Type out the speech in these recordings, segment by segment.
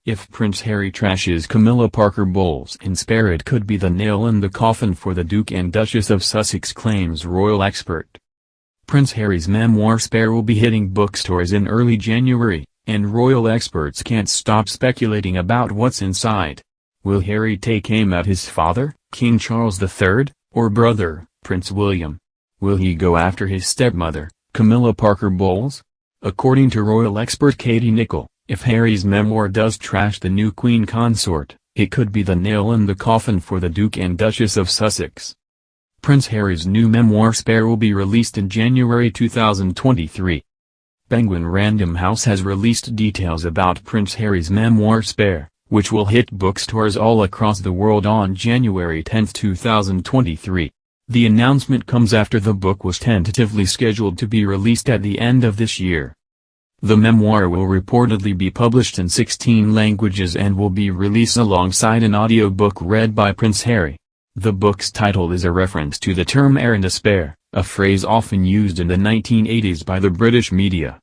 If Prince Harry trashes Camilla Parker Bowles in Spare, it could be the nail in the coffin for the Duke and Duchess of Sussex, claims royal expert. Prince Harry's memoir Spare will be hitting bookstores in early January, and royal experts can't stop speculating about what's inside. Will Harry take aim at his father, King Charles III, or brother, Prince William? Will he go after his stepmother, Camilla Parker Bowles? According to royal expert Katie Nicholl, if Harry's memoir does trash the new Queen consort, it could be the nail in the coffin for the Duke and Duchess of Sussex. Prince Harry's new memoir Spare will be released in January 2023. Penguin Random House has released details about Prince Harry's memoir Spare, which will hit bookstores all across the world on January 10, 2023. The announcement comes after the book was tentatively scheduled to be released at the end of this year. The memoir will reportedly be published in 16 languages and will be released alongside an audiobook read by Prince Harry. The book's title is a reference to the term heir in despair, a phrase often used in the 1980s by the British media.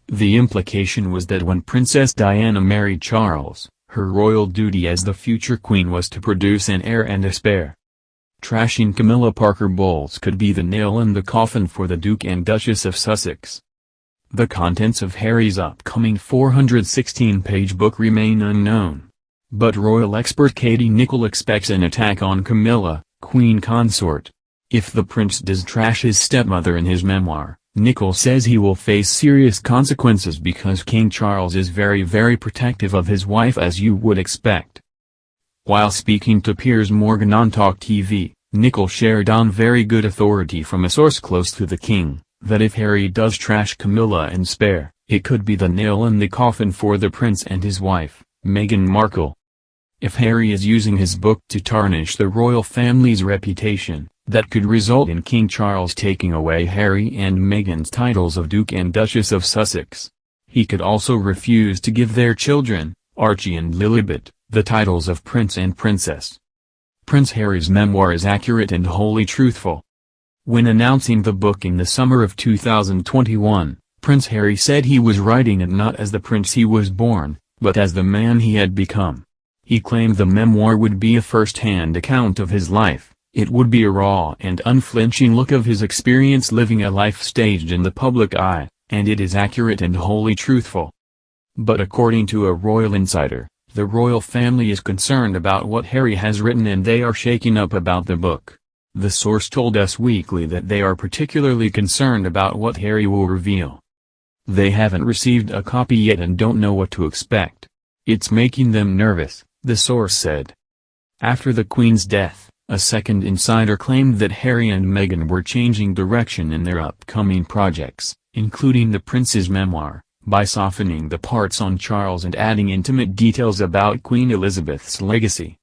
The implication was that when Princess Diana married Charles, her royal duty as the future queen was to produce an heir and a spare. Trashing Camilla Parker Bowles could be the nail in the coffin for the Duke and Duchess of Sussex. The contents of Harry's upcoming 416-page book remain unknown. But royal expert Katie Nicholl expects an attack on Camilla, Queen consort. If the prince does trash his stepmother in his memoir, Nicholl says he will face serious consequences because King Charles is very protective of his wife, as you would expect. While speaking to Piers Morgan on Talk TV, Nicholl shared on very good authority from a source close to the king, that if Harry does trash Camilla in Spare, it could be the nail in the coffin for the prince and his wife, Meghan Markle. If Harry is using his book to tarnish the royal family's reputation, that could result in King Charles taking away Harry and Meghan's titles of Duke and Duchess of Sussex. He could also refuse to give their children, Archie and Lilibet, the titles of Prince and Princess. Prince Harry's memoir is accurate and wholly truthful. When announcing the book in the summer of 2021, Prince Harry said he was writing it not as the prince he was born, but as the man he had become. He claimed the memoir would be a first-hand account of his life. It would be a raw and unflinching look of his experience living a life staged in the public eye, and it is accurate and wholly truthful. But according to a royal insider, the royal family is concerned about what Harry has written and they are shaken up about the book. The source told Us Weekly that they are particularly concerned about what Harry will reveal. They haven't received a copy yet and don't know what to expect. It's making them nervous, the source said. After the Queen's death, a second insider claimed that Harry and Meghan were changing direction in their upcoming projects, including the prince's memoir, by softening the parts on Charles and adding intimate details about Queen Elizabeth's legacy.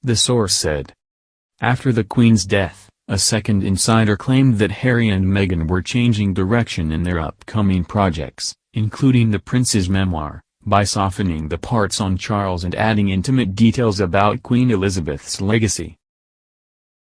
the source said. After the Queen's death, a second insider claimed that Harry and Meghan were changing direction in their upcoming projects, including the prince's memoir, by softening the parts on Charles and adding intimate details about Queen Elizabeth's legacy.